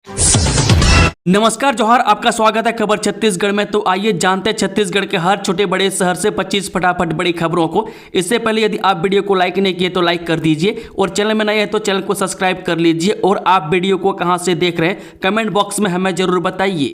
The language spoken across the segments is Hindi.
नमस्कार जोहार, आपका स्वागत है खबर छत्तीसगढ़ में। तो आइए जानते हैं छत्तीसगढ़ के हर छोटे बड़े शहर से 25 फटाफट बड़ी खबरों को। इससे पहले यदि आप वीडियो को लाइक नहीं किए तो लाइक कर दीजिए और चैनल में नए हैं तो चैनल को सब्सक्राइब कर लीजिए। और आप वीडियो को कहां से देख रहे हैं कमेंट बॉक्स में हमें जरूर बताइए।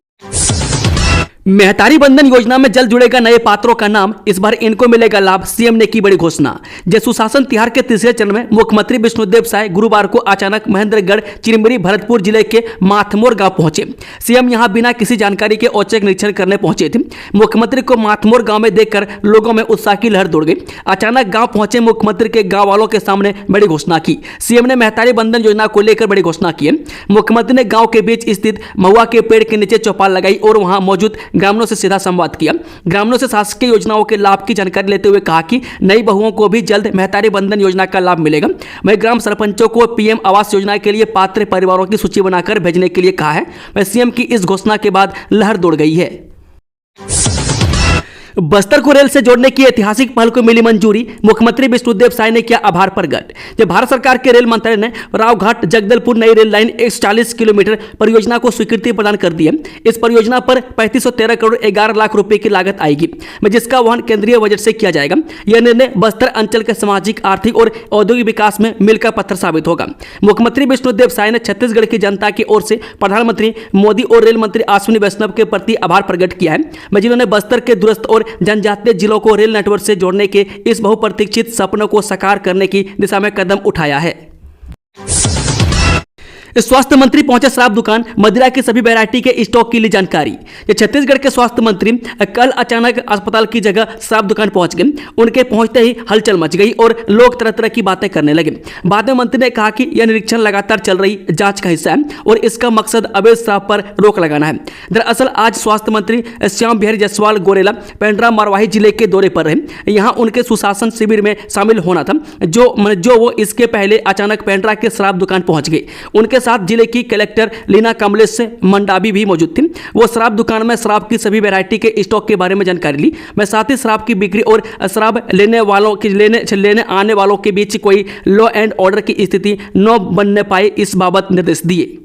मेहतारी बंधन योजना में जल्द जुड़ेगा नए पात्रों का नाम, इस बार इनको मिलेगा लाभ, सीएम ने की बड़ी घोषणा। जय सुशासन तिहार के तीसरे चरण में मुख्यमंत्री विष्णुदेव साय गुरुवार को अचानक महेंद्रगढ़ चिरमिरी भरतपुर जिले के माथमोर गांव पहुंचे। सीएम यहां बिना किसी जानकारी के औचक निरीक्षण करने पहुंचे थे। मुख्यमंत्री को माथमोर गांव में देखकर लोगों में उत्साह की लहर दौड़ गई। अचानक गांव पहुंचे मुख्यमंत्री के गांव वालों के सामने बड़ी घोषणा की। सीएम ने मेहतारी बंधन योजना को लेकर बड़ी घोषणा की। मुख्यमंत्री ने गांव के बीच स्थित महुआ के पेड़ के नीचे चौपाल लगाई और वहां मौजूद ग्रामीणों से सीधा संवाद किया। ग्रामीणों से शासकीय योजनाओं के लाभ की जानकारी लेते हुए कहा कि नई बहुओं को भी जल्द मेहतारी बंधन योजना का लाभ मिलेगा। वहीं ग्राम सरपंचों को पीएम आवास योजना के लिए पात्र परिवारों की सूची बनाकर भेजने के लिए कहा है। वहीं सीएम की इस घोषणा के बाद लहर दौड़ गई है। बस्तर को रेल से जोड़ने की ऐतिहासिक पहल को मिली मंजूरी, मुख्यमंत्री विष्णुदेव साय ने किया आभार प्रकट। जब भारत सरकार के रेल मंत्रालय ने रावघाट जगदलपुर नई रेल लाइन 140 किलोमीटर परियोजना को स्वीकृति प्रदान कर दी है। इस परियोजना पर 3513 करोड़ 11 लाख रुपए की लागत आएगी, जिसका वहन केंद्रीय बजट से किया जाएगा। यह निर्णय बस्तर अंचल के सामाजिक, आर्थिक और औद्योगिक विकास में मील का पत्थर साबित होगा। मुख्यमंत्री विष्णुदेव साय ने छत्तीसगढ़ की जनता की ओर से प्रधानमंत्री मोदी और रेल मंत्री अश्विनी वैष्णव के प्रति आभार प्रकट किया है, जिन्होंने बस्तर के दूरस्थ और जनजातीय जिलों को रेल नेटवर्क से जोड़ने के इस बहुप्रतीक्षित सपनों को साकार करने की दिशा में कदम उठाया है। स्वास्थ्य मंत्री पहुंचे शराब दुकान, मदिरा की सभी वैरायटी के स्टॉक की ली जानकारी। ये छत्तीसगढ़ के स्वास्थ्य मंत्री कल अचानक अस्पताल की जगह शराब दुकान पहुंच गए। उनके पहुंचते ही हलचल मच गई और लोग तरह तरह की बातें करने लगे। बाद में मंत्री ने कहा कि यह निरीक्षण लगातार चल रही जांच का हिस्सा है और इसका मकसद अवैध शराब पर रोक लगाना है। दरअसल आज स्वास्थ्य मंत्री श्याम बिहारी जायसवाल गोरेला पेंड्रा मरवाही जिले के दौरे पर रहे। यहाँ उनके सुशासन शिविर में शामिल होना था, जो वो इसके पहले अचानक पेंड्रा के शराब दुकान पहुंच गए। उनके साथ जिले की कलेक्टर लीना कमलेश मंडावी भी मौजूद थी। वो शराब दुकान में शराब की सभी वैरायटी के स्टॉक के बारे में जानकारी ली। मैं साथ ही शराब की बिक्री और शराब लेने आने वालों के बीच कोई लॉ एंड ऑर्डर की स्थिति न बनने पाए, इस बाबत निर्देश दिए।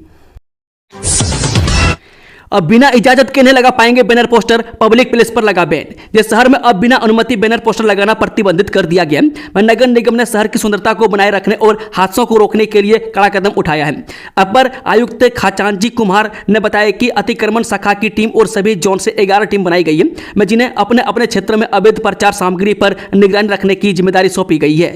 अब बिना इजाजत के नहीं लगा पाएंगे बैनर पोस्टर, पब्लिक प्लेस पर लगा बैन। जिस शहर में अब बिना अनुमति बैनर पोस्टर लगाना प्रतिबंधित कर दिया गया है। नगर निगम ने शहर की सुंदरता को बनाए रखने और हादसों को रोकने के लिए कड़ा कदम उठाया है। अपर आयुक्त खाचांजी कुमार ने बताया कि अतिक्रमण शाखा की टीम और सभी जोन से 11 टीम बनाई गई है, जिन्हें अपने अपने क्षेत्र में अवैध प्रचार सामग्री पर निगरानी रखने की जिम्मेदारी सौंपी गई है।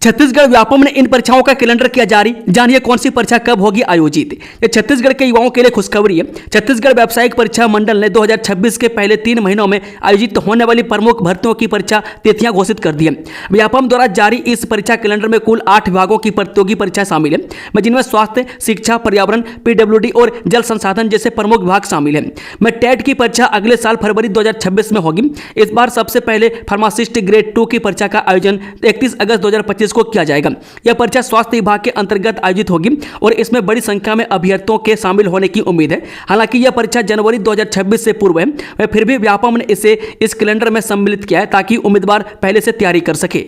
छत्तीसगढ़ व्यापम ने इन परीक्षाओं का कैलेंडर किया जारी, जानिए कौन सी परीक्षा कब होगी आयोजित। ये छत्तीसगढ़ के युवाओं के लिए खुशखबरी है। छत्तीसगढ़ व्यावसायिक परीक्षा मंडल ने 2026 के पहले 3 महीनों में आयोजित होने वाली प्रमुख भर्तियों की परीक्षा तिथियां घोषित कर दी है। व्यापम द्वारा जारी इस परीक्षा कैलेंडर में कुल 8 विभागों की प्रतियोगी परीक्षाएं शामिल है, जिनमें स्वास्थ्य, शिक्षा, पर्यावरण, पीडब्ल्यूडी और जल संसाधन जैसे प्रमुख विभाग शामिल है। टेट की परीक्षा अगले साल फरवरी 2026 में होगी। इस बार सबसे पहले फार्मासिस्ट ग्रेड 2 की परीक्षा का आयोजन 31 अगस्त 2025 को किया जाएगा। यह परीक्षा स्वास्थ्य विभाग के अंतर्गत आयोजित होगी और इसमें बड़ी संख्या में अभ्यर्थियों के शामिल होने की उम्मीद है। हालांकि यह परीक्षा जनवरी 2026 से पूर्व है, फिर भी व्यापम ने इसे इस कैलेंडर में सम्मिलित किया है ताकि उम्मीदवार पहले से तैयारी कर सके।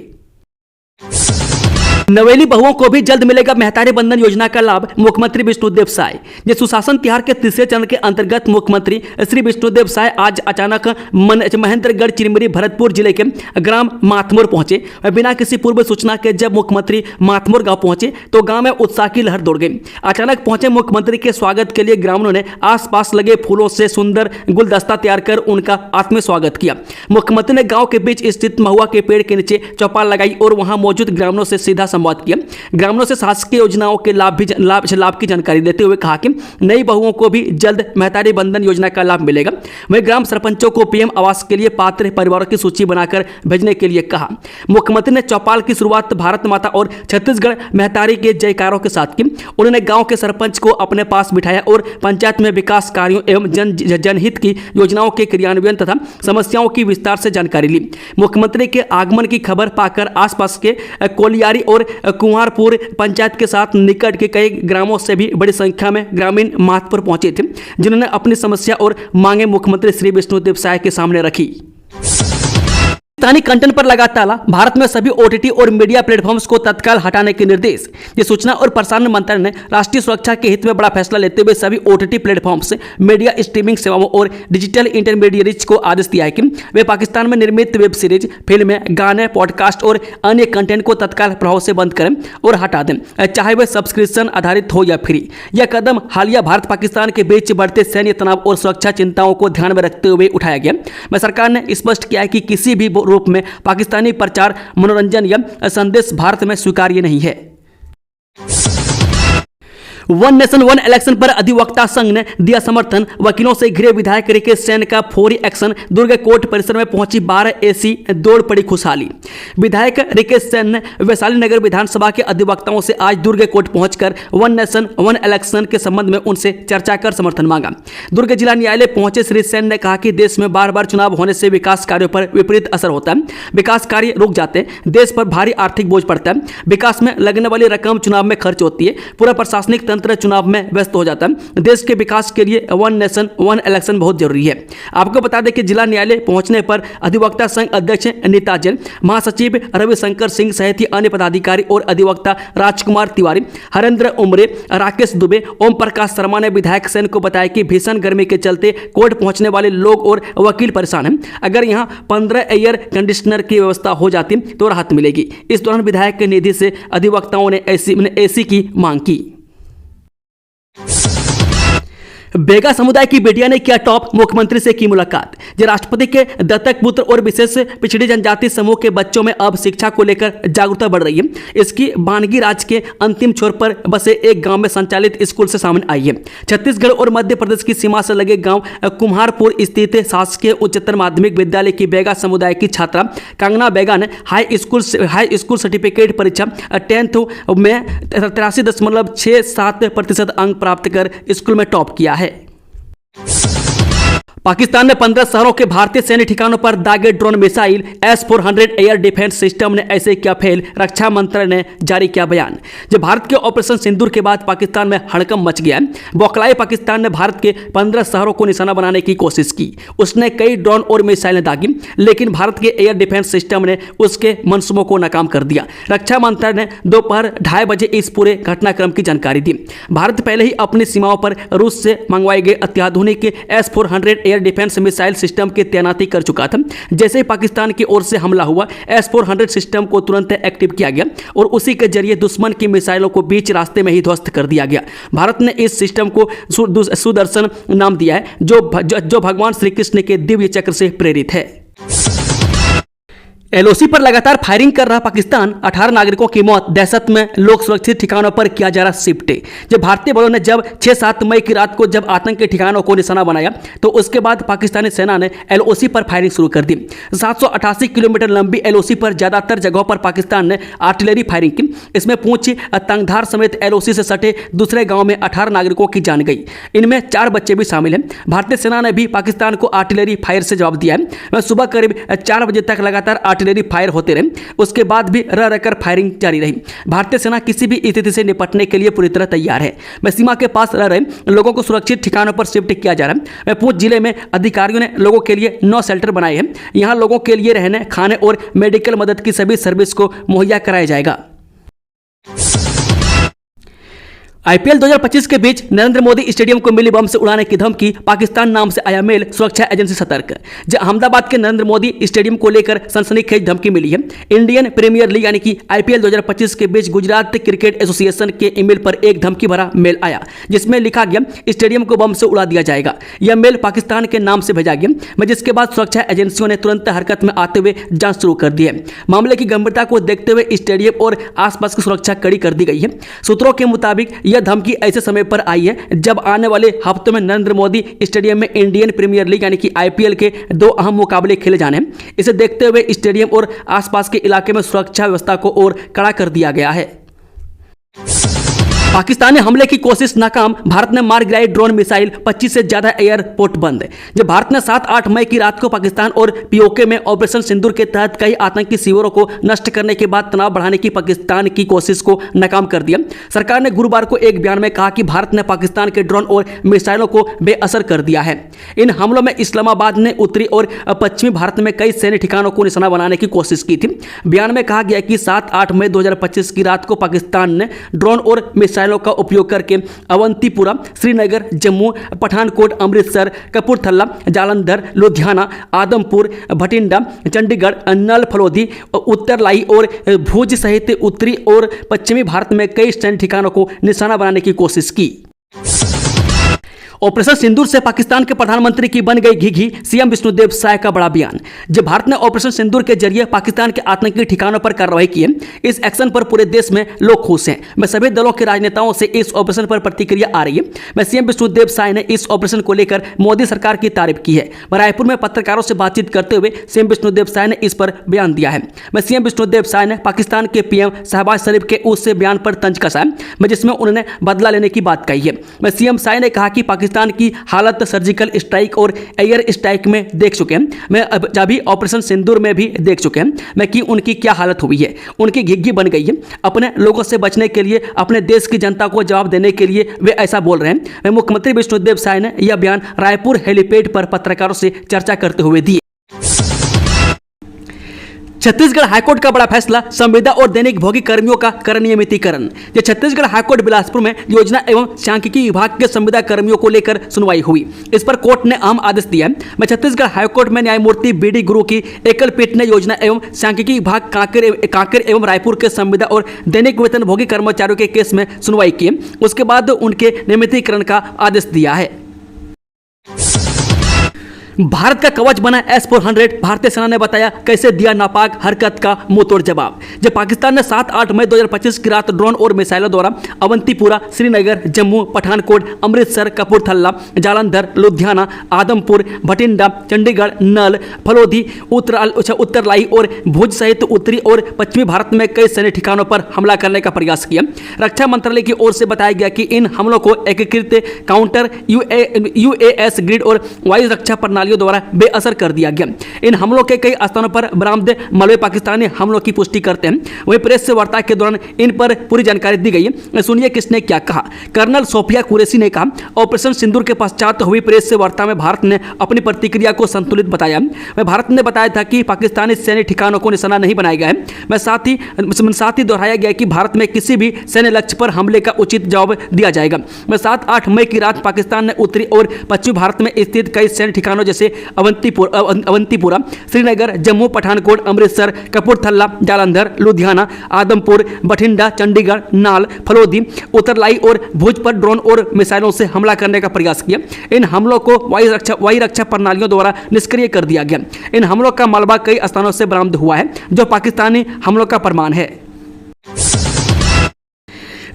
नवेली बहुओं को भी जल्द मिलेगा मेहतारी बंधन योजना का लाभ, मुख्यमंत्री विष्णुदेव साय। ये सुशासन तिहार के तीसरे चरण के अंतर्गत मुख्यमंत्री श्री विष्णुदेव साय आज अचानक महेंद्रगढ़ चिरमिरी भरतपुर जिले के ग्राम माथमोर पहुंचे। बिना किसी पूर्व सूचना के जब मुख्यमंत्री माथमोर गांव पहुंचे तो गांव में उत्साह की लहर दौड़ गई। अचानक पहुंचे मुख्यमंत्री के स्वागत के लिए ग्रामीणों ने आसपास लगे फूलों से सुंदर गुलदस्ता तैयार कर उनका आत्मीय स्वागत किया। मुख्यमंत्री ने गांव के बीच स्थित महुआ के पेड़ के नीचे चौपाल लगाई और वहां मौजूद ग्रामीणों से सीधा संवाद किया। ग्रामीणों से शासकीय योजनाओं के लाभ की जानकारी देते हुए कहा कि नई बहुओं को भी जल्द मेहतारी बंधन योजना का लाभ मिलेगा। वहीं ग्राम सरपंचों को पीएम आवास के लिए पात्र परिवारों की सूची बनाकर भेजने के लिए कहा। मुख्यमंत्री ने चौपाल की शुरुआत भारत माता और छत्तीसगढ़ मेहतारी के जयकारों के साथ की। उन्होंने गांव के सरपंच को अपने पास बिठाया और पंचायत में विकास कार्यों एवं जनहित की योजनाओं के क्रियान्वयन तथा समस्याओं की विस्तार से जानकारी ली। मुख्यमंत्री के आगमन की खबर पाकर आसपास के कोलियारी और कुंवारपुर पंचायत के साथ निकट के कई ग्रामों से भी बड़ी संख्या में ग्रामीण माथपुर पहुंचे थे, जिन्होंने अपनी समस्या और मांगे मुख्यमंत्री श्री विष्णुदेव साय के सामने रखी। पाकिस्तानी कंटेंट पर लगा ताला, भारत में सभी ओटीटी और मीडिया प्लेटफॉर्म्स को तत्काल हटाने के निर्देश। ये सूचना और प्रसारण मंत्रालय ने राष्ट्रीय सुरक्षा के हित में बड़ा फैसला लेते हुए सभी ओटीटी प्लेटफॉर्म्स, मीडिया स्ट्रीमिंग सेवाओं और डिजिटल इंटरमीडिएरीज को आदेश दिया है कि वे पाकिस्तान में निर्मित वेब सीरीज, फिल्में, गाने, पॉडकास्ट और अन्य कंटेंट को तत्काल प्रभाव से बंद करें और हटा दें, चाहे वह सब्सक्रिप्शन आधारित हो या फ्री। यह कदम हालिया भारत पाकिस्तान के बीच बढ़ते सैन्य तनाव और सुरक्षा चिंताओं को ध्यान में रखते हुए उठाया गया। सरकार ने स्पष्ट किया है कि किसी भी रूप में पाकिस्तानी प्रचार, मनोरंजन या संदेश भारत में स्वीकार्य नहीं है। वन नेशन वन इलेक्शन पर अधिवक्ता संघ ने दिया समर्थन। वकीलों से घिरे विधायक रिकेश सेन का फौरी एक्शन। दुर्ग कोर्ट परिसर में पहुंची 12 एसी, दौड़ पड़ी खुशहाली। विधायक रिकेश सेन ने वैशाली नगर विधानसभा के अधिवक्ताओं से आज दुर्ग कोर्ट पहुंचकर वन नेशन वन इलेक्शन के संबंध में उनसे चर्चा कर समर्थन मांगा। दुर्ग जिला न्यायालय पहुंचे श्री सेन ने कहा कि देश में बार बार चुनाव होने से विकास कार्यों पर विपरीत असर होता है। विकास कार्य रुक जाते हैं, देश पर भारी आर्थिक बोझ पड़ता है, विकास में लगने वाली रकम चुनाव में खर्च होती है, पूरा प्रशासनिक तंत्र चुनाव में व्यस्त हो जाता है। देश के विकास के लिए वन नेशन वन इलेक्शन बहुत जरूरी है। आपको बता दें कि जिला न्यायालय पहुंचने पर अधिवक्ता संघ अध्यक्ष नीता जैन, महासचिव रविशंकर सिंह सहित अन्य पदाधिकारी और अधिवक्ता राजकुमार तिवारी, हरेंद्र उमरे, राकेश दुबे, ओम प्रकाश शर्मा ने विधायक सेन को बताया कि भीषण गर्मी के चलते कोर्ट पहुंचने वाले लोग और वकील परेशान हैं। अगर यहां 15 एयर कंडीशनर की व्यवस्था हो जाती तो राहत मिलेगी। इस दौरान विधायक के निधि से अधिवक्ताओं ने एसी की मांग की। बेगा समुदाय की बेटिया ने किया टॉप, मुख्यमंत्री से की मुलाकात। जो राष्ट्रपति के दत्तक पुत्र और विशेष पिछड़ी जनजाति समूह के बच्चों में अब शिक्षा को लेकर जागरूकता बढ़ रही है। इसकी बानगी राज्य के अंतिम छोर पर बसे एक गांव में संचालित स्कूल से सामने आई है। छत्तीसगढ़ और मध्य प्रदेश की सीमा से लगे गांव कुम्हारपुर स्थित शासकीय उच्चतर माध्यमिक विद्यालय की बेगा समुदाय की छात्रा कंगना बेगा ने हाई स्कूल सर्टिफिकेट परीक्षा 10th में 83.67% अंक प्राप्त कर स्कूल में टॉप किया है। पाकिस्तान ने 15 शहरों के भारतीय सैन्य ठिकानों पर दागे drone missile. S-400 air defence system ने ऐसे किया फेल, रक्षा मंत्रालय ने जारी किया बयान। जब भारत के ऑपरेशन सिंदूर के बाद पाकिस्तान में हड़कंप मच गया, बौखलाए पाकिस्तान ने भारत के 15 शहरों को निशाना बनाने की कोशिश की। उसने कई ड्रोन और मिसाइलें दागी, लेकिन भारत के एयर डिफेंस सिस्टम ने उसके मंसूबों को नाकाम कर दिया। रक्षा मंत्रालय ने दोपहर 2:30 बजे इस पूरे घटनाक्रम की जानकारी दी। भारत पहले ही अपनी सीमाओं पर रूस से मंगवाए गए अत्याधुनिक S-400 डिफेंस मिसाइल सिस्टम की तैनाती कर चुका था। जैसे ही पाकिस्तान की ओर से हमला हुआ, S-400 सिस्टम को तुरंत एक्टिव किया गया और उसी के जरिए दुश्मन की मिसाइलों को बीच रास्ते में ही ध्वस्त कर दिया गया। भारत ने इस सिस्टम को सुदर्शन नाम दिया है, जो भगवान श्री कृष्ण के दिव्य चक्र से प्रेरित है। LOC पर लगातार फायरिंग कर रहा पाकिस्तान, 18 नागरिकों की मौत, दहशत में लोग सुरक्षित ठिकानों पर किया जा रहा शिफ्ट। जब भारतीय बलों ने जब 6-7 मई की रात को जब आतंक के ठिकानों को निशाना बनाया, तो उसके बाद पाकिस्तानी सेना ने LOC पर फायरिंग शुरू कर दी। 788 किलोमीटर लंबी LOC पर ज्यादातर जगहों पर पाकिस्तान ने आर्टिलरी फायरिंग की। इसमें पूंछ, तंगधार समेत LOC से सटे दूसरे गाँव में 18 नागरिकों की जान गई। इनमें 4 बच्चे भी शामिल हैं। भारतीय सेना ने भी पाकिस्तान को आर्टिलरी फायर से जवाब दिया है। सुबह करीब 4 बजे तक लगातार आर्टिलरी फायर होते रहे, उसके बाद भी रह रहकर फायरिंग जारी रही। भारतीय सेना किसी भी स्थिति से निपटने के लिए पूरी तरह तैयार है। सीमा के पास रह रहे लोगों को सुरक्षित ठिकानों पर शिफ्ट किया जा रहा है। पुंछ जिले में अधिकारियों ने लोगों के लिए 9 शेल्टर बनाए हैं। यहां लोगों के लिए रहने, खाने और मेडिकल मदद की सभी सर्विस को मुहैया कराया जाएगा। IPL 2025 के बीच नरेंद्र मोदी स्टेडियम को मिली बम से उड़ाने की धमकी, पाकिस्तान नाम से आया मेल, सुरक्षा एजेंसी सतर्क। अहमदाबाद के नरेंद्र मोदी स्टेडियम को लेकर सनसनीखेज धमकी मिली है। इंडियन प्रीमियर लीग यानी कि IPL 2025 के बीच गुजरात क्रिकेट एसोसिएशन के ईमेल पर एक धमकी भरा मेल आया, जिसमें लिखा गया स्टेडियम को बम से उड़ा दिया जाएगा। यह मेल पाकिस्तान के नाम से भेजा गया, जिसके बाद सुरक्षा एजेंसियों ने तुरंत हरकत में आते हुए जांच शुरू कर दी है। मामले की गंभीरता को देखते हुए स्टेडियम और आसपास की सुरक्षा कड़ी कर दी गई है। सूत्रों के मुताबिक यह धमकी ऐसे समय पर आई है जब आने वाले हफ्तों में नरेंद्र मोदी स्टेडियम में इंडियन प्रीमियर लीग यानी कि IPL के 2 अहम मुकाबले खेले जाने हैं। इसे देखते हुए स्टेडियम और आसपास के इलाके में सुरक्षा व्यवस्था को और कड़ा कर दिया गया है। पाकिस्तानी हमले की कोशिश नाकाम, भारत ने मार गिराई ड्रोन मिसाइल, 25 से ज्यादा एयरपोर्ट बंद। जब भारत ने 7-8 मई की रात को पाकिस्तान और पीओके में ऑपरेशन सिंदूर के तहत कई आतंकी शिविरों को नष्ट करने के बाद तनाव बढ़ाने की पाकिस्तान की कोशिश को नाकाम कर दिया। सरकार ने गुरुवार को एक बयान में कहा कि भारत ने पाकिस्तान के ड्रोन और मिसाइलों को बेअसर कर दिया है। इन हमलों में इस्लामाबाद ने उत्तरी और पश्चिमी भारत में कई सैन्य ठिकानों को निशाना बनाने की कोशिश की थी। बयान में कहा गया कि 7-8 मई 2025 की रात को पाकिस्तान ने ड्रोन और मिसाइलों का उपयोग करके अवंतीपुरा, श्रीनगर, जम्मू, पठानकोट, अमृतसर, कपूरथला, जालंधर, लुधियाना, आदमपुर, भटिंडा, चंडीगढ़, नल, फलोदी, उत्तरलाई और भुज सहित उत्तरी और पश्चिमी भारत में कई सैन्य ठिकानों को निशाना बनाने की कोशिश की। ऑपरेशन सिंदूर से पाकिस्तान के प्रधानमंत्री की बन गई घिघी, सीएम विष्णुदेव साय का बड़ा बयान। जब भारत ने ऑपरेशन सिंदूर के जरिए पाकिस्तान के आतंकी ठिकानों पर कार्रवाई की है, इस एक्शन पर पूरे देश में लोग खुश हैं। मैं सभी दलों के राजनेताओं से इस ऑपरेशन पर प्रतिक्रिया आ रही है। मैं सीएम विष्णुदेव साय ने इस ऑपरेशन को लेकर मोदी सरकार की तारीफ की है। रायपुर में पत्रकारों से बातचीत करते हुए सीएम विष्णुदेव साय ने इस पर बयान दिया है। मैं सीएम विष्णुदेव साय ने पाकिस्तान के पीएम शहबाज शरीफ के उस बयान पर तंज कसा है जिसमें उन्होंने बदला लेने की बात कही है। मैं सीएम साय ने कहा कि पाकिस्तान की हालत सर्जिकल स्ट्राइक और एयर स्ट्राइक में देख चुके हैं, मैं अभी ऑपरेशन सिंदूर में भी देख चुके हैं मैं कि उनकी क्या हालत हुई है। उनकी घिघी बन गई है। अपने लोगों से बचने के लिए, अपने देश की जनता को जवाब देने के लिए वे ऐसा बोल रहे हैं। मैं मुख्यमंत्री विष्णुदेव साय ने यह बयान रायपुर हेलीपैड पर पत्रकारों से चर्चा करते हुए दिए। छत्तीसगढ़ हाईकोर्ट का बड़ा फैसला, संविदा और दैनिक भोगी कर्मियों का कर नियमितीकरण। छत्तीसगढ़ हाईकोर्ट बिलासपुर में योजना एवं सांख्यिकी विभाग के संविदा कर्मियों को लेकर सुनवाई हुई। इस पर कोर्ट ने अहम आदेश दिया है। मैं छत्तीसगढ़ हाईकोर्ट में न्यायमूर्ति बीडी गुरु की एकल पीठ ने योजना एवं सांख्यिकी विभाग कांकेर एवं रायपुर के संविदा और दैनिक वेतन भोगी कर्मचारियों के केस में सुनवाई की। उसके बाद उनके नियमितीकरण का आदेश दिया है। भारत का कवच बना S-400, भारतीय सेना ने बताया कैसे दिया नापाक हरकत का मुंहतोड़ जवाब। जब पाकिस्तान ने 7-8 मई 2025 की रात ड्रोन और मिसाइलों द्वारा अवंतीपुरा, श्रीनगर, जम्मू, पठानकोट, अमृतसर, कपूरथला, जालंधर, लुधियाना, आदमपुर, भटिंडा, चंडीगढ़, नल, फलोदी, उत्तरलाई और भुज सहित उत्तरी और पश्चिमी भारत में कई सैन्य ठिकानों पर हमला करने का प्रयास किया। रक्षा मंत्रालय की ओर से बताया गया कि इन हमलों को एकीकृत काउंटर UAS ग्रिड और वायु रक्षा प्रणाली द्वारा बेअसर कर दिया गया। इन हमलों के कई स्थानों पर बरामदे मलबे पाकिस्तानी हमलों की पुष्टि करते हैं। वहीं प्रेस से वार्ता के दौरान इन पर पूरी जानकारी दी गई है। सुनिए किसने क्या कहा। कर्नल सोफिया कुरैशी ने कहा, ऑपरेशन सिंदूर के पश्चात हुई प्रेस से वार्ता में भारत ने अपनी प्रतिक्रिया को संतुलित बताया। भारत ने बताया था कि पाकिस्तानी सैन्य ठिकानों को निशाना नहीं बनाया गया है। मैं साथ ही दोहराया गया कि भारत में किसी भी सैन्य लक्ष्य पर हमले का उचित जवाब दिया जाएगा। मैं 7-8 मई की रात पाकिस्तान ने उत्तरी और पश्चिमी भारत में स्थित कई सैन्य ठिकानों जैसे अवंतीपुरा, श्रीनगर, जम्मू, पठानकोट, अमृतसर, कपूरथला, जालंधर, लुधियाना, आदमपुर, बठिंडा, चंडीगढ़, नाल, फलोदी, उत्तरलाई और भुज पर ड्रोन और मिसाइलों से हमला करने का प्रयास किया। इन हमलों को वायु रक्षा प्रणालियों द्वारा निष्क्रिय कर दिया गया। इन हमलों का मलबा कई स्थानों से बरामद हुआ है, जो पाकिस्तानी हमलों का प्रमाण है।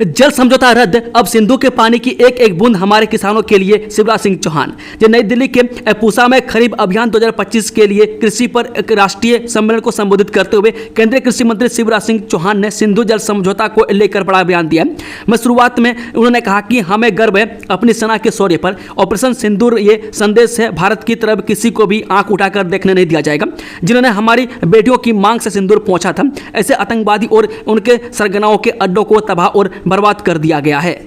जल समझौता रद्द, अब सिंधु के पानी की एक एक बूंद हमारे किसानों के लिए, शिवराज सिंह चौहान। जो नई दिल्ली के पूसा में खरीफ अभियान 2025 के लिए कृषि पर एक राष्ट्रीय सम्मेलन को संबोधित करते हुए केंद्रीय कृषि मंत्री शिवराज सिंह चौहान ने सिंधु जल समझौता को लेकर बड़ा बयान दिया। मैं शुरुआत में उन्होंने कहा कि हमें गर्व है अपनी सेना के शौर्य पर। ऑपरेशन सिंदूर ये संदेश है, भारत की तरफ किसी को भी आंख उठाकर देखने नहीं दिया जाएगा। जिन्होंने हमारी बेटियों की मांग से सिंदूर पहुंचा था, ऐसे आतंकवादी और उनके सरगनाओं के अड्डों को तबाह और बर्बाद कर दिया गया है।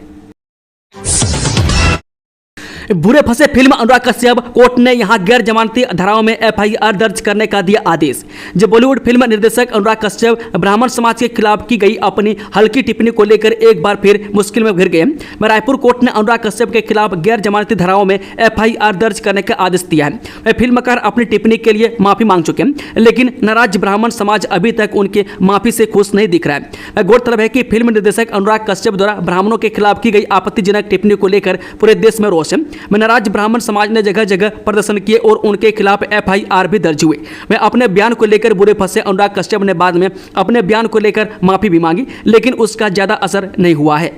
बुरे फंसे फिल्म अनुराग कश्यप, कोर्ट ने यहां गैर जमानती धाराओं में FIR दर्ज करने का दिया आदेश। जब बॉलीवुड फिल्म निर्देशक अनुराग कश्यप ब्राह्मण समाज के खिलाफ की गई अपनी हल्की टिप्पणी को लेकर एक बार फिर मुश्किल में घिर गए। रायपुर कोर्ट ने अनुराग कश्यप के खिलाफ गैर जमानती धाराओं में FIR दर्ज करने का आदेश दिया है। फिल्मकार अपनी टिप्पणी के लिए माफी मांग चुके हैं, लेकिन नाराज ब्राह्मण समाज अभी तक उनके माफी से खुश नहीं दिख रहा है। गौरतलब है कि फिल्म निर्देशक अनुराग कश्यप द्वारा ब्राह्मणों के खिलाफ की गई आपत्तिजनक टिप्पणी को लेकर पूरे देश में रोष है। नाराज ब्राह्मण समाज ने जगह जगह प्रदर्शन किए और उनके खिलाफ FIR भी दर्ज हुए। मैं अपने बयान को लेकर बुरे फंसे अनुराग कश्यप ने बाद में अपने बयान को लेकर माफी भी मांगी, लेकिन उसका ज्यादा असर नहीं हुआ है।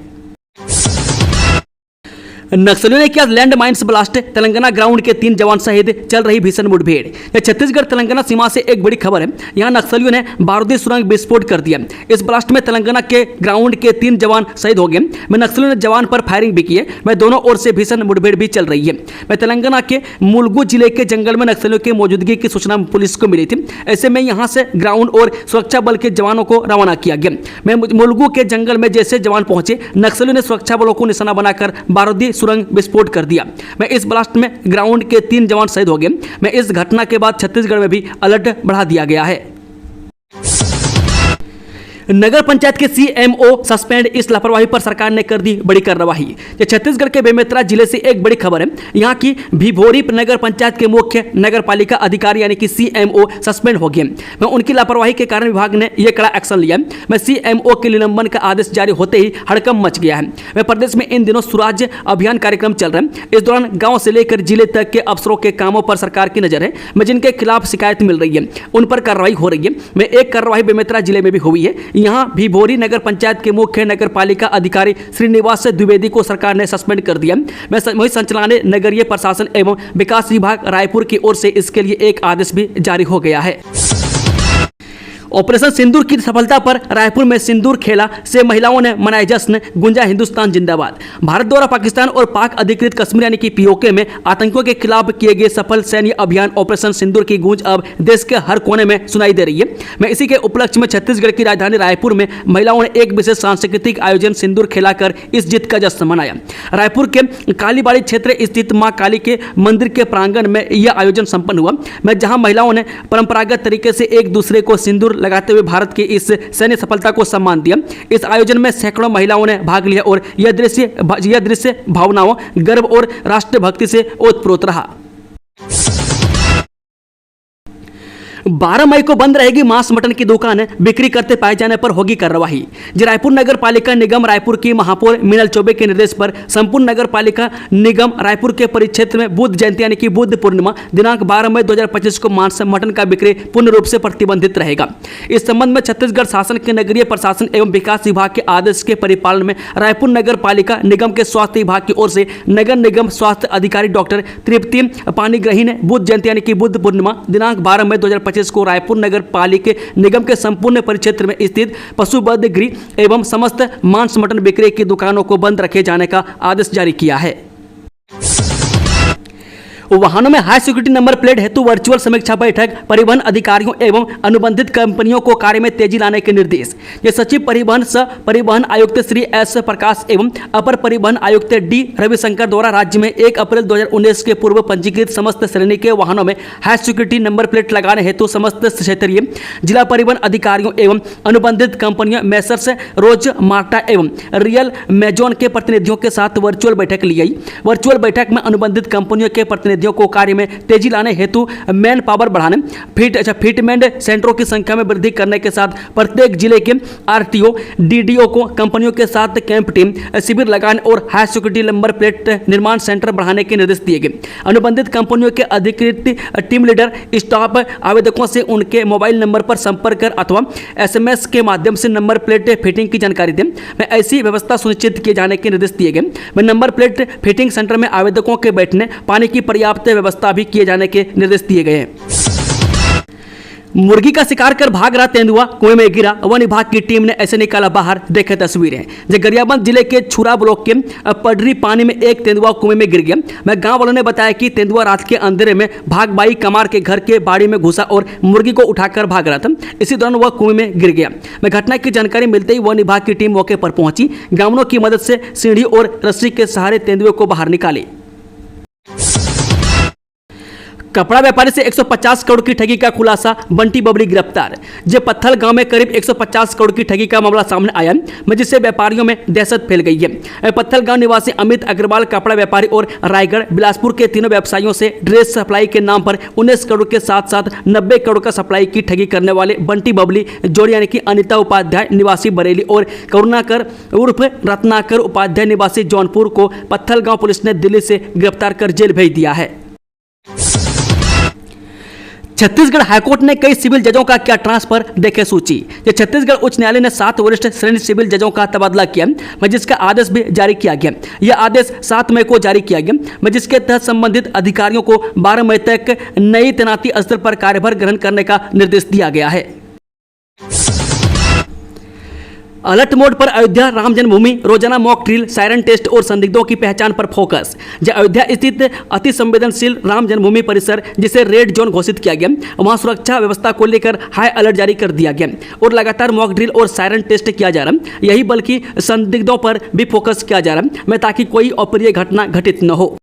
नक्सलियों ने किया land mines blast, Telangana ground के 3 जवान शहीद, चल रही भीषण मुठभेड़। यह छत्तीसगढ़ तेलंगाना सीमा से एक बड़ी खबर है। यहां नक्सलियों ने बारूदी सुरंग विस्फोट कर दिया। इस ब्लास्ट में तेलंगाना के ग्राउंड के 3 जवान शहीद हो गए। मैं नक्सलियों ने जवान पर फायरिंग भी की है। मैं दोनों ओर से भीषण मुठभेड़ भी चल रही है। मैं तेलंगाना के मुलुगु जिले के जंगल में नक्सलियों की मौजूदगी की सूचना पुलिस को मिली थी। ऐसे में यहां से ग्राउंड और सुरक्षा बल के जवानों को रवाना किया गया। मैं मुलुगु के जंगल में जैसे जवान पहुंचे, नक्सलियों ने सुरक्षा बलों को निशाना बनाकर बारूदी सुरंग विस्फोट कर दिया। मैं इस ब्लास्ट में ग्राउंड के 3 जवान शहीद हो गए। मैं इस घटना के बाद छत्तीसगढ़ में भी अलर्ट बढ़ा दिया गया है। नगर पंचायत के सीएमओ सस्पेंड, इस लापरवाही पर सरकार ने कर दी बड़ी कार्रवाई। ये छत्तीसगढ़ के बेमेतरा जिले से एक बड़ी खबर है। यहां की भिभोरी नगर पंचायत के मुख्य नगर पालिका अधिकारी यानी कि सीएमओ सस्पेंड हो गए। मैं उनकी लापरवाही के कारण विभाग ने यह कड़ा एक्शन लिया। मैं सीएमओ के निलंबन का आदेश जारी होते ही हड़कंप मच गया है। मैं प्रदेश में इन दिनों स्वराज अभियान कार्यक्रम चल रहे हैं। इस दौरान गाँव से लेकर जिले तक के अफसरों के कामों पर सरकार की नजर है। मैं जिनके खिलाफ शिकायत मिल रही है उन पर कार्रवाई हो रही है। मैं एक कार्रवाई बेमेतरा जिले में भी हुई है। यहां भिभोरी नगर पंचायत के मुख्य नगर पालिका अधिकारी श्रीनिवास द्विवेदी को सरकार ने सस्पेंड कर दिया। वही संचालनालय नगरीय प्रशासन एवं विकास विभाग रायपुर की ओर से इसके लिए एक आदेश भी जारी हो गया है। ऑपरेशन सिंदूर की सफलता पर रायपुर में सिंदूर खेला से महिलाओं ने मनाया जश्न, गुंजा हिंदुस्तान जिंदाबाद। भारत द्वारा पाकिस्तान और पाक अधिकृत कश्मीर यानी कि पीओके में आतंकियों के खिलाफ किए गए सफल सैन्य अभियान ऑपरेशन सिंदूर की गूंज अब देश के हर कोने में सुनाई दे रही है। मैं इसी के उपलक्ष्य में छत्तीसगढ़ की राजधानी रायपुर में महिलाओं ने एक विशेष सांस्कृतिक आयोजन सिंदूर खेलाकर इस जीत का जश्न मनाया। रायपुर के कालीबाड़ी क्षेत्र स्थित मां काली के मंदिर के प्रांगण में यह आयोजन संपन्न हुआ। मैं जहां महिलाओं ने परंपरागत तरीके से एक दूसरे को सिंदूर लगाते हुए भारत की इस सैन्य सफलता को सम्मान दिया। इस आयोजन में सैकड़ों महिलाओं ने भाग लिया और यह दृश्य भावनाओं, गर्व और राष्ट्रभक्ति से ओतप्रोत रहा। 12 मई को बंद रहेगी मांस मटन की दुकान, बिक्री करते पाए जाने पर होगी कार्रवाई। रायपुर नगर पालिका निगम रायपुर की महापौर मीनल चौबे के निर्देश पर संपूर्ण नगर पालिका निगम रायपुर के परिक्षेत्र में बुद्ध जयंती यानी कि बुद्ध पूर्णिमा दिनांक 12 मई 2025 को मांस मटन का बिक्री पूर्ण रूप से प्रतिबंधित रहेगा। इस संबंध में छत्तीसगढ़ शासन के नगरीय प्रशासन एवं विकास विभाग के आदेश के परिपालन में रायपुर नगर पालिका निगम के स्वास्थ्य विभाग की ओर से नगर निगम स्वास्थ्य अधिकारी डॉक्टर तृप्ति पानीग्रही ने बुद्ध जयंती यानी कि बुद्ध पूर्णिमा दिनांक 12 मई 2025 को रायपुर नगर पालिका निगम के संपूर्ण परिक्षेत्र में स्थित पशुवध गृह एवं समस्त मांस मटन बिक्री की दुकानों को बंद रखे जाने का आदेश जारी किया है। वाहनों में हाई सिक्योरिटी नंबर प्लेट हेतु वर्चुअल समीक्षा बैठक, परिवहन अधिकारियों एवं अनुबंधित कंपनियों को कार्य में तेजी लाने के निर्देश। ये सचिव परिवहन सह परिवहन आयुक्त श्री एस प्रकाश एवं अपर परिवहन आयुक्त डी रविशंकर द्वारा राज्य में 1 अप्रैल 2019 के पूर्व पंजीकृत समस्त श्रेणी के वाहनों में हाई सिक्योरिटी नंबर प्लेट लगाने हेतु समस्त क्षेत्रीय जिला परिवहन अधिकारियों एवं अनुबंधित कंपनियों मेसर्स रोज मार्टा एवं रियल मेजोन के प्रतिनिधियों के साथ वर्चुअल बैठक ली गई। वर्चुअल बैठक में अनुबंधित कंपनियों के प्रतिनिधियों को कार्य में तेजी लाने हेतु मैन पावर बढ़ाने, फिटमेंट सेंटरों की संख्या में वृद्धि करने के साथ प्रत्येक जिले के आरटीओ डीडीओ को कंपनियों के साथ कैंप टीम शिविर लगाने और हाई सिक्योरिटी नंबर प्लेट निर्माण सेंटर बढ़ाने के निर्देश दिए गए। अनुबंधित कंपनियों के अधिकृत टीम लीडर स्टाफ आवेदकों से उनके मोबाइल नंबर पर संपर्क कर अथवा SMS के माध्यम से नंबर प्लेट फिटिंग की जानकारी दें। मैं ऐसी व्यवस्था सुनिश्चित किए जाने के निर्देश दिए गए। मैं नंबर प्लेट फिटिंग सेंटर में आवेदकों के बैठने, पानी की पर्याप्त व्यवस्था भी किए जाने के निर्देश दिए गए हैं। मुर्गी का शिकार कर भाग रहा तेंदुआ कुएं में गिरा, वन विभाग की टीम ने ऐसे निकाला बाहर, देखे तस्वीरें। गरियाबंद जिले के छुरा ब्लॉक के पडरी पानी में एक तेंदुआ कुएं में गिर गया। मैं गांव वालों ने बताया कि तेंदुआ रात के अंधेरे में भागबाई कमार के घर के बाड़ी में घुसा और मुर्गी को उठाकर भाग रहा था। इसी दौरान वह कुएं में गिर गया। मैं घटना की जानकारी मिलते ही वन विभाग की टीम मौके पर पहुंची, ग्रामीणों की मदद से सीढ़ी और रस्सी के सहारे तेंदुए को बाहर निकाले। कपड़ा व्यापारी से 150 करोड़ की ठगी का खुलासा, बंटी बबली गिरफ्तार। जब पत्थल गांव में करीब 150 करोड़ की ठगी का मामला सामने आया, जिससे व्यापारियों में दहशत फैल गई है। पत्थल गांव निवासी अमित अग्रवाल कपड़ा व्यापारी और रायगढ़ बिलासपुर के तीनों व्यवसायियों से ड्रेस सप्लाई के नाम पर 19 करोड़ के साथ साथ 90 करोड़ का सप्लाई की ठगी करने वाले बंटी बबली जोड़ी यानी कि अनिता उपाध्याय निवासी बरेली और करुणाकर उर्फ रत्नाकर उपाध्याय निवासी जौनपुर को पत्थल गांव पुलिस ने दिल्ली से गिरफ्तार कर जेल भेज दिया है। छत्तीसगढ़ हाईकोर्ट ने कई सिविल जजों का किया ट्रांसफर, देखे सूची। छत्तीसगढ़ उच्च न्यायालय ने 7 वरिष्ठ श्रेणी सिविल जजों का तबादला किया, जिसका आदेश भी जारी किया गया। यह आदेश 7 मई को जारी किया गया, जिसके तहत संबंधित अधिकारियों को 12 मई तक नई तैनाती स्तर पर कार्यभार ग्रहण करने का निर्देश दिया गया है। अलर्ट मोड पर अयोध्या राम जन्मभूमि, रोजाना मॉक ड्रिल, सायरन टेस्ट और संदिग्धों की पहचान पर फोकस। अयोध्या स्थित अति संवेदनशील राम जन्मभूमि परिसर, जिसे रेड जोन घोषित किया गया, वहां सुरक्षा व्यवस्था को लेकर हाई अलर्ट जारी कर दिया गया और लगातार मॉक ड्रिल और सायरन टेस्ट किया जा रहा है। यही बल्कि संदिग्धों पर भी फोकस किया जा रहा है, ताकि कोई अप्रिय घटना घटित न हो।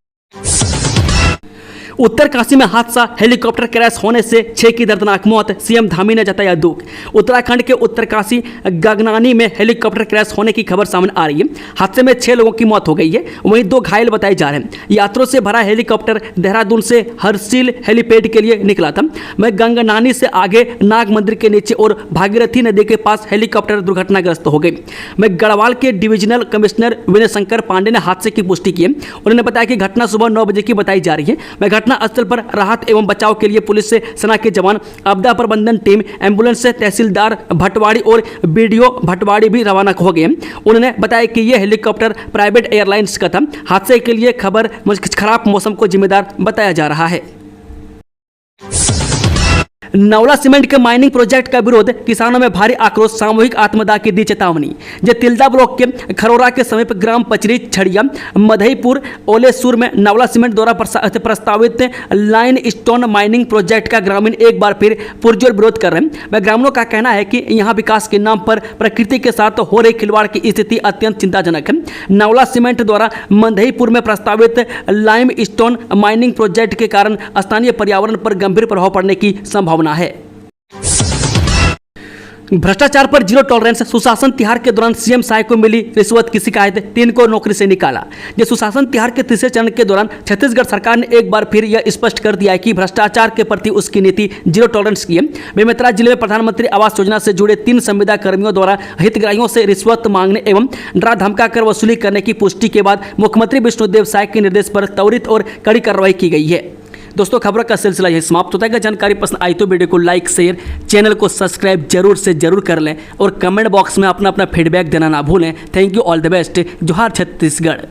उत्तरकाशी में हादसा, हेलीकॉप्टर क्रैश होने से 6 की दर्दनाक मौत, सीएम धामी ने जताया दुख। उत्तराखंड के उत्तरकाशी गगनानी में हेलीकॉप्टर क्रैश होने की खबर सामने आ रही है। हादसे में 6 लोगों की मौत हो गई है, वहीं 2 घायल बताए जा रहे हैं। यात्रियों से भरा हेलीकॉप्टर देहरादून से हरसिल हेलीपैड के लिए निकला था। मैं गंगनानी से आगे नाग मंदिर के नीचे और भागीरथी नदी के पास हेलीकॉप्टर दुर्घटनाग्रस्त हो गई। मैं गढ़वाल के डिविजनल कमिश्नर विनय शंकर पांडे ने हादसे की पुष्टि की है। उन्होंने बताया कि घटना सुबह 9 बजे की बताई जा रही है। मैं घटना स्थल पर राहत एवं बचाव के लिए पुलिस से सेना के जवान, आपदा प्रबंधन टीम, एम्बुलेंस से तहसीलदार भटवाड़ी और बीडीओ भटवाड़ी भी रवाना हो गए। उन्होंने बताया कि यह हेलीकॉप्टर प्राइवेट एयरलाइंस का था। हादसे के लिए खराब मौसम को जिम्मेदार बताया जा रहा है। नवला सीमेंट के माइनिंग प्रोजेक्ट का विरोध, किसानों में भारी आक्रोश, सामूहिक आत्मदाह की दी चेतावनी। तिल्दा ब्लॉक के खरोरा के समीप ग्राम पचरी, छड़िया, मधईपुर, ओलेसुर में नवला सीमेंट द्वारा प्रस्तावित लाइन स्टोन माइनिंग प्रोजेक्ट का ग्रामीण एक बार फिर पुरजोर विरोध कर रहे हैं। ग्रामीणों का कहना है कि यहाँ विकास के नाम पर प्रकृति के साथ हो रहे खिलवाड़ की स्थिति अत्यंत चिंताजनक है। नवला सीमेंट द्वारा मधईपुर में प्रस्तावित लाइम स्टोन माइनिंग प्रोजेक्ट के कारण स्थानीय पर्यावरण पर गंभीर प्रभाव पड़ने की संभावना है। भ्रष्टाचार पर जीरो टॉलरेंस, सुशासन तिहार के दौरान सीएम साय को मिली रिश्वत की शिकायत, 3 को नौकरी से निकाला। सुशासन तिहार के तीसरे चरण के दौरान छत्तीसगढ़ सरकार ने एक बार फिर यह स्पष्ट कर दिया है कि भ्रष्टाचार के प्रति उसकी नीति जीरो टॉलरेंस की है। बेमेतरा जिले में प्रधानमंत्री आवास योजना से जुड़े 3 संविदा कर्मियों द्वारा हितग्राहियों से रिश्वत मांगने एवं डरा धमका कर वसूली करने की पुष्टि के बाद मुख्यमंत्री विष्णुदेव साय के निर्देश पर त्वरित और कड़ी कार्रवाई की गई है। दोस्तों, खबरों का सिलसिला यही समाप्त होता है। जानकारी पसंद आई तो वीडियो को लाइक, शेयर, चैनल को सब्सक्राइब जरूर से जरूर कर लें और कमेंट बॉक्स में अपना फीडबैक देना ना भूलें। Thank you, all the best. जोहार छत्तीसगढ़।